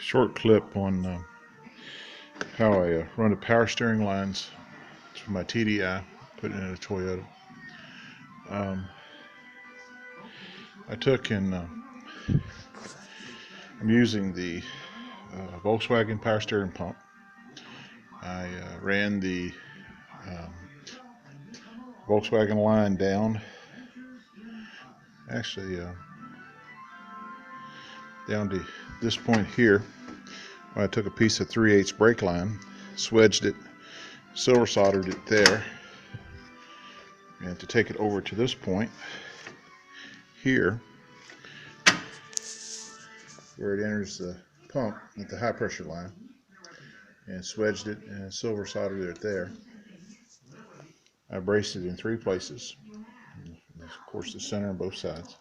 short clip on how I run the power steering lines for my TDI, put it in a Toyota. I took and I'm using the Volkswagen power steering pump. I ran the Volkswagen line down, actually down to this point here. I took a piece of 3/8 brake line, swedged it, silver soldered it there, and to take it over to this point here where it enters the pump at the high pressure line, and swedged it and silver soldered it there. I braced it in 3 places, of course the center on both sides.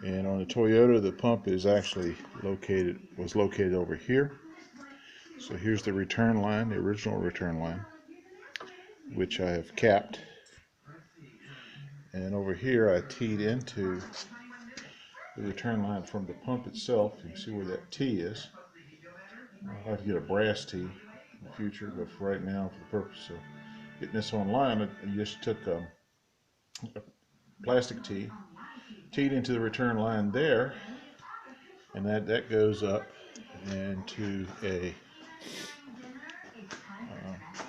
And on the Toyota, the pump is actually was located over here. So here's the return line, the original return line, which I have capped. And over here I teed into the return line from the pump itself. You can see where that T is. I'll have to get a brass T in the future, but for right now, for the purpose of getting this online, I just took a plastic T, teed into the return line there, and that goes up into the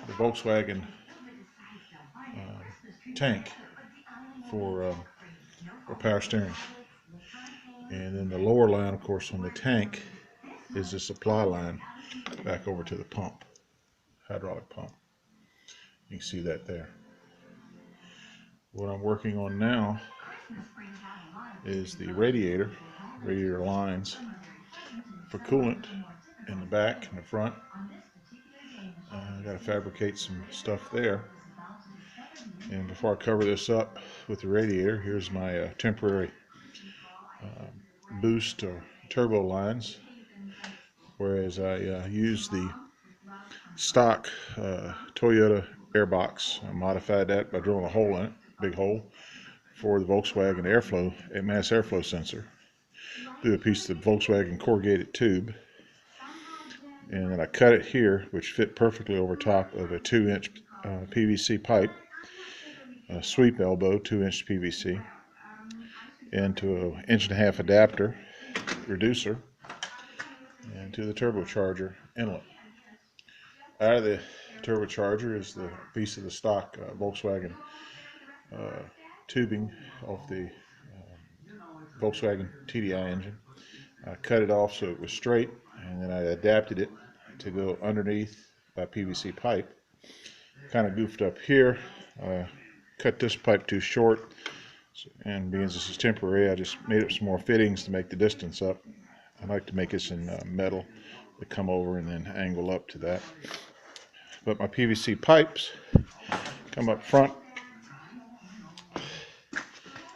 Volkswagen tank for power steering. And then the lower line, of course, on the tank is the supply line back over to the pump, hydraulic pump. You can see that there. What I'm working on now is the radiator lines for coolant in the back and the front. I got to fabricate some stuff there. And before I cover this up with the radiator, here's my temporary boost or turbo lines, whereas I use the stock Toyota airbox. I modified that by drilling a hole in it, big hole, for the Volkswagen mass airflow sensor through a piece of the Volkswagen corrugated tube, and then I cut it here, which fit perfectly over top of a 2-inch PVC pipe, a sweep elbow 2-inch PVC, into an 1.5-inch adapter reducer, and to the turbocharger inlet. Out of the turbocharger is the piece of the stock Volkswagen tubing off the Volkswagen TDI engine. I cut it off so it was straight, and then I adapted it to go underneath by PVC pipe. Kind of goofed up here. Cut this pipe too short, and because this is temporary, I just made up some more fittings to make the distance up. I like to make this in metal to come over and then angle up to that. But my PVC pipes come up front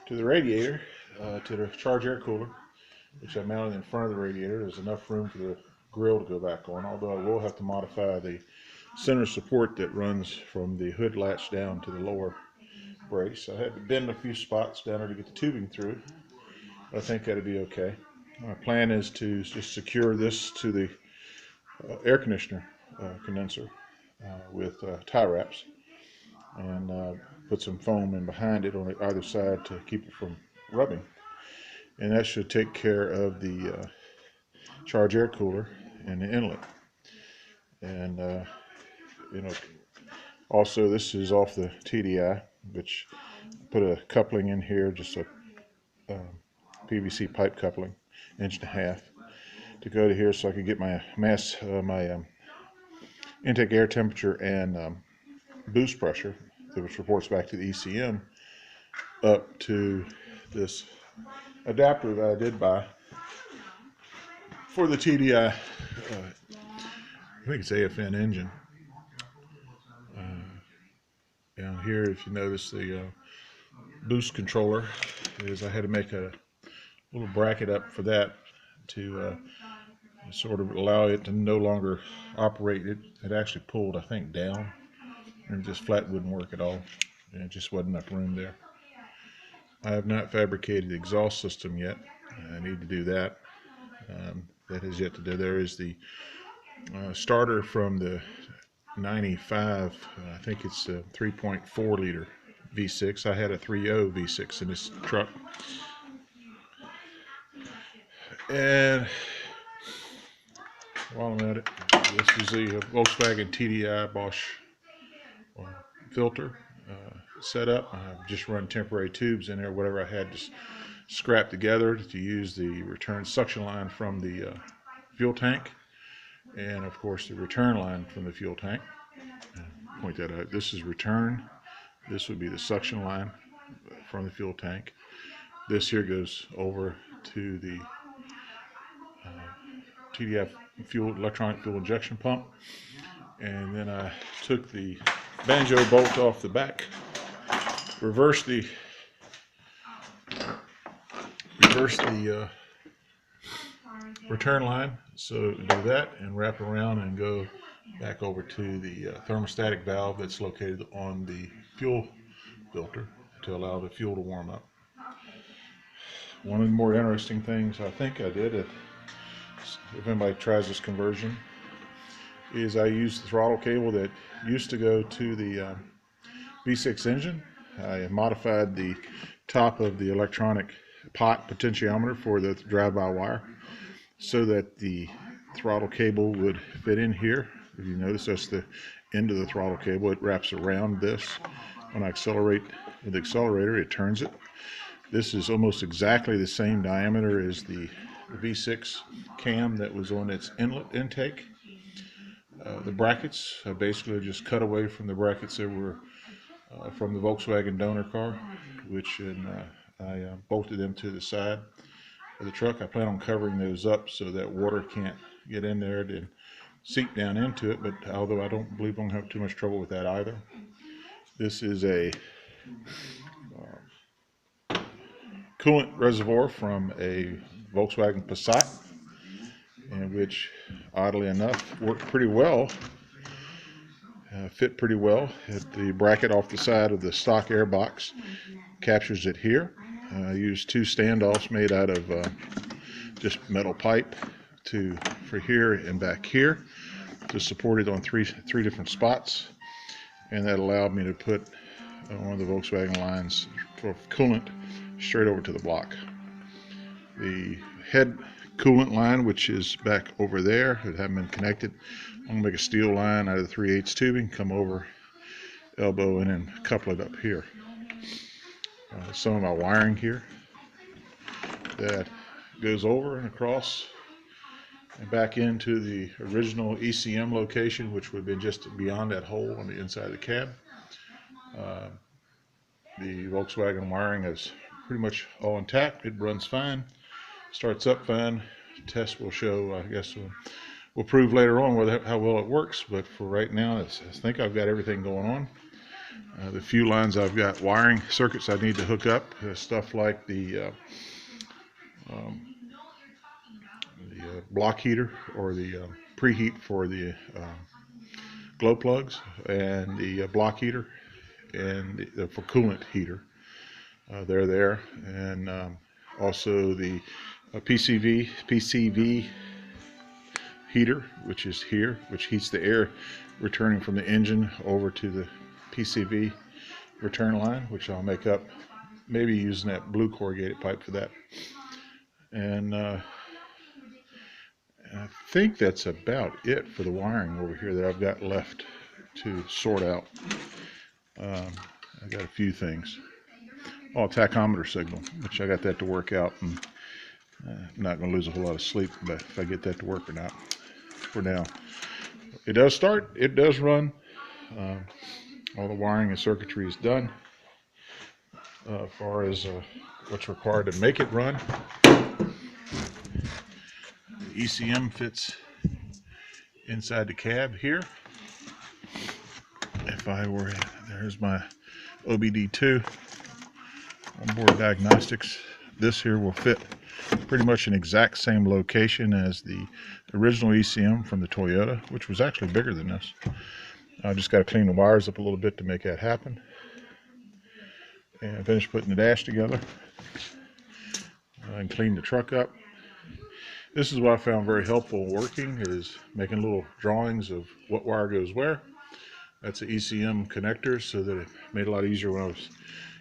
to the radiator, to the charge air cooler, which I mounted in front of the radiator. There's enough room for the grill to go back on, although I will have to modify the center support that runs from the hood latch down to the lower brace. I had to bend a few spots down there to get the tubing through. I think that'll be okay. My plan is to just secure this to the air conditioner condenser with tie wraps, and put some foam in behind it on either side to keep it from rubbing. And that should take care of the charge air cooler and the inlet. And also this is off the TDI, which I put a coupling in here, just a PVC pipe coupling, 1.5 inches, to go to here so I could get my intake air temperature and boost pressure, which reports back to the ECM, up to this adapter that I did buy for the TDI. I think it's AFN engine. Down here, if you notice, the boost controller I had to make a little bracket up for that to sort of allow it to no longer operate. It actually pulled, I think, down, and just flat wouldn't work at all, and it just wasn't enough room there. I have not fabricated the exhaust system yet. I need to do that. that has yet to do. There is the starter from the 95, I think it's a 3.4 liter V6. I had a 3.0 V6 in this truck. And while I'm at it, this is the Volkswagen TDI Bosch filter set up. I've just run temporary tubes in there, whatever I had to scrap together to use the return suction line from the fuel tank, and of course the return line from the fuel tank. Point that out. This is return. This would be the suction line from the fuel tank. This here goes over to the TDI electronic fuel injection pump. And then I took the banjo bolt off the back, reverse the return line, so do that and wrap around and go back over to the thermostatic valve that's located on the fuel filter to allow the fuel to warm up. One of the more interesting things I think I did, if anybody tries this conversion, is I used the throttle cable that used to go to the V6 engine. I modified the top of the electronic pot potentiometer for the drive-by-wire so that the throttle cable would fit in here. If you notice, that's the end of the throttle cable. It wraps around this. When I accelerate with the accelerator, it turns it. This is almost exactly the same diameter as the V6 cam that was on its inlet intake. The brackets, I basically just cut away from the brackets that were from the Volkswagen donor car, which I bolted them to the side of the truck. I plan on covering those up so that water can't get in there and seep down into it, but although I don't believe I'm going to have too much trouble with that either. This is a coolant reservoir from a Volkswagen Passat, and which oddly enough worked pretty well, fit pretty well. The bracket off the side of the stock air box captures it here. I used two standoffs made out of just metal pipe for here and back here to support it on three different spots, and that allowed me to put one of the Volkswagen lines for coolant straight over to the block. The head coolant line, which is back over there, it hadn't been connected. I'm going to make a steel line out of the 3/8 tubing, come over, elbow in, and couple it up here. Some of my wiring here that goes over and across and back into the original ECM location, which would have been just beyond that hole on the inside of the cab. The Volkswagen wiring is pretty much all intact. It runs fine, starts up fine. Test will show, I guess we'll prove later on how well it works, but for right now I think I've got everything going on. The few lines I've got wiring circuits I need to hook up, stuff like the block heater or the preheat for the glow plugs, and the block heater and for coolant heater. They're there, and also the PCV heater, which is here, which heats the air returning from the engine over to the PCV return line, which I'll make up, maybe using that blue corrugated pipe for that. And I think that's about it for the wiring over here that I've got left to sort out. I got a few things. Oh, tachometer signal, which I got that to work out, and I'm not going to lose a whole lot of sleep but if I get that to work or not. For now, it does start, it does run. All the wiring and circuitry is done. As far as what's required to make it run, the ECM fits inside the cab here. If I were, there's my OBD2 onboard diagnostics. This here will fit pretty much an exact same location as the original ECM from the Toyota, which was actually bigger than this. I just got to clean the wires up a little bit to make that happen. And finish putting the dash together and clean the truck up. This is what I found very helpful working, is making little drawings of what wire goes where. That's an ECM connector, so that it made it a lot easier when I was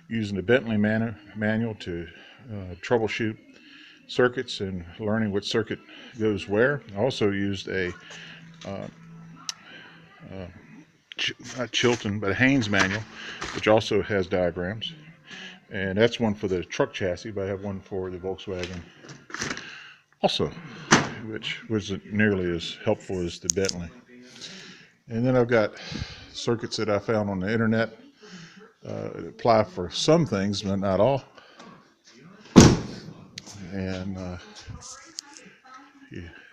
using the Bentley manual to troubleshoot circuits and learning which circuit goes where. I also used a not Chilton, but a Haynes manual, which also has diagrams. And that's one for the truck chassis, but I have one for the Volkswagen also, which wasn't nearly as helpful as the Bentley. And then I've got circuits that I found on the internet that apply for some things, but not all. And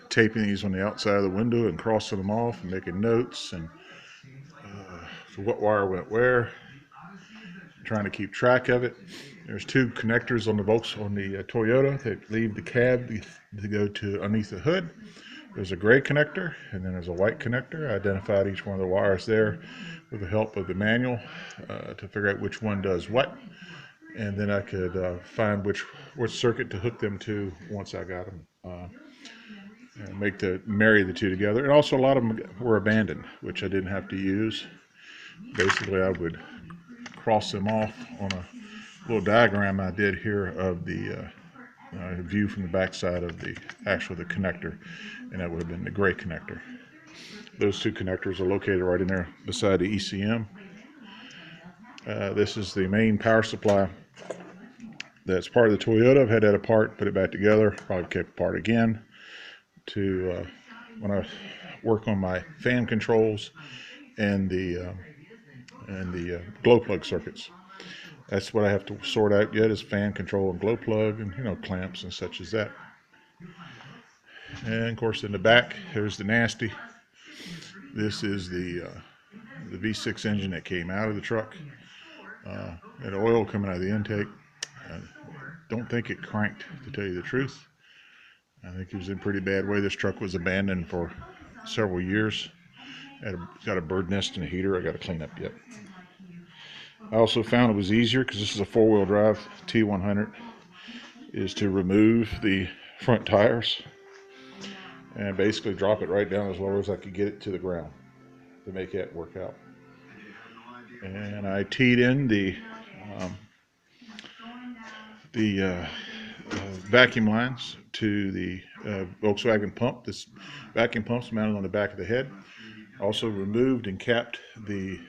taping these on the outside of the window and crossing them off and making notes and for what wire went where, trying to keep track of it. There's two connectors on the Toyota that leave the cab to go to underneath the hood. There's a gray connector and then there's a white connector. I identified each one of the wires there with the help of the manual to figure out which one does what, and then I could find which circuit to hook them to once I got them. And marry the two together. And also a lot of them were abandoned, which I didn't have to use. Basically, I would cross them off on a little diagram I did here of the view from the backside of the connector, and that would have been the gray connector. Those two connectors are located right in there beside the ECM. This is the main power supply that's part of the Toyota. I've had that apart, put it back together, probably kept apart again to when I work on my fan controls and the glow plug circuits. That's what I have to sort out yet, is fan control and glow plug, and clamps and such as that. And of course in the back there's the nasty. This is the V6 engine that came out of the truck. Had oil coming out of the intake. I don't think it cranked, to tell you the truth. I think it was in pretty bad way. This truck was abandoned for several years. Got a bird nest and a heater I got to clean up yet. I also found it was easier, because this is a four-wheel drive T100, is to remove the front tires and basically drop it right down as low as I could get it to the ground to make that work out. And I teed in the vacuum lines to the Volkswagen pump. This vacuum pump's mounted on the back of the head. Also removed and capped the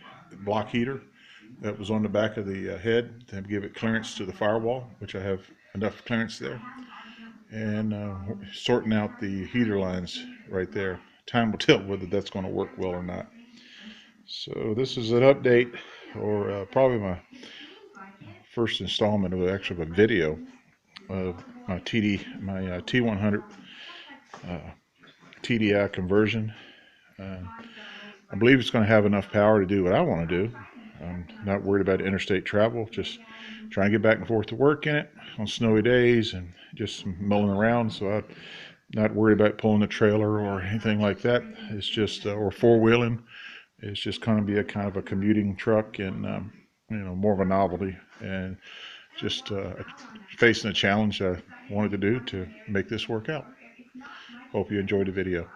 block heater that was on the back of the head to give it clearance to the firewall, which I have enough clearance there. And sorting out the heater lines right there. Time will tell whether that's going to work well or not. So this is an update, or probably my first installment of a video of my T100 TDI conversion. I believe it's going to have enough power to do what I want to do. I'm not worried about interstate travel, just trying to get back and forth to work in it on snowy days and just milling around. So I'm not worried about pulling a trailer or anything like that. It's just, or four-wheeling. It's just going to be a kind of a commuting truck, and more of a novelty, and just facing a challenge I wanted to do to make this work out. Hope you enjoyed the video.